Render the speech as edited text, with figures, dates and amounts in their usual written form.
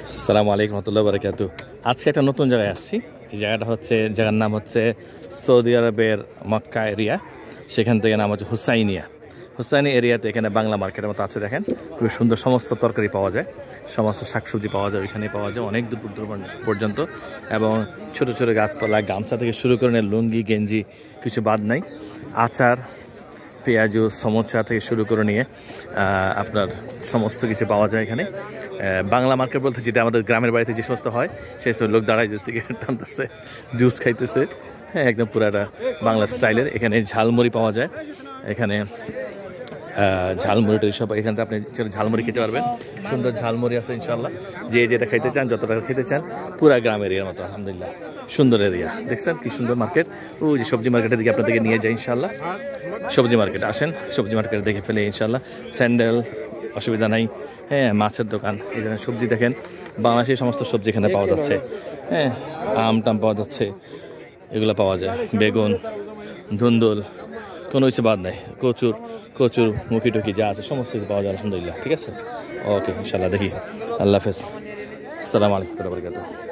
আসসালামু আলাইকুম রহমতুল্লাহ বারাকাতু। আজকে একটা নতুন জায়গায় আসছি। এই জায়গার নাম হচ্ছে সৌদি আরবের মক্কা এরিয়া। সেখান থেকে নাম হচ্ছে হুসাইনি এরিয়াতে এখানে বাংলা মার্কেটের মতো আছে। দেখেন খুবই সুন্দর সমস্ত তরকারি পাওয়া যায়, সমস্ত শাকসবজি পাওয়া যায়, ওইখানে পাওয়া যায় অনেক দূর পর্যন্ত। এবং ছোট ছোট গাছপালা, গামছা থেকে শুরু করে লুঙ্গি গেঞ্জি কিছু বাদ নাই। আচার, পেঁয়াজু, সমোসা থেকে শুরু করে নিয়ে আপনার সমস্ত কিছু পাওয়া যায় এখানে। বাংলা মার্কেট বলতে যেটা আমাদের গ্রামের বাড়িতে যে সমস্ত হয়, সেই সব লোক দাঁড়ায় যে সিগারেট টানতেছে, জুস খাইতেছে। হ্যাঁ, একদম পুরাটা বাংলা স্টাইলের। এখানে ঝালমুড়ি পাওয়া যায়। এখানে ঝালমুড়িটা সব এখানে আপনি ঝালমুড়ি খেতে পারবেন। সুন্দর ঝালমুড়ি আছে ইনশাল্লাহ। যে যেটা খাইতে চান, যত টাকা খেতে চান, পুরা গ্রাম এরিয়ার মতো আলহামদুলিল্লাহ সুন্দর এরিয়া। দেখছেন কি সুন্দর মার্কেট। ওই যে সবজি মার্কেটের দিকে আপনাদেরকে নিয়ে যাই ইনশাল্লাহ। সবজি মার্কেট আসেন, সবজি মার্কেট দেখে ফেলে ইনশাল্লাহ। স্যান্ডেল অসুবিধা নাই। হ্যাঁ, মাছের দোকান, এখানে সবজি দেখেন, বাংলাদেশের সমস্ত সবজি এখানে পাওয়া যাচ্ছে। হ্যাঁ, আম টাম পাওয়া যাচ্ছে, এগুলো পাওয়া যায়। বেগুন, ধুন্দুল, কোনো কিছু বাদ নাই। কচুর মুখি টুকি যা আছে সমস্ত কিছু পাওয়া যায় আলহামদুলিল্লাহ। ঠিক আছে, ওকে ইনশাল্লাহ। দেখি, আল্লাহ হাফেজ, আসসালামু আলাইকুম ওয়া রাহমাতুল্লাহি ওয়া বারাকাতুহু।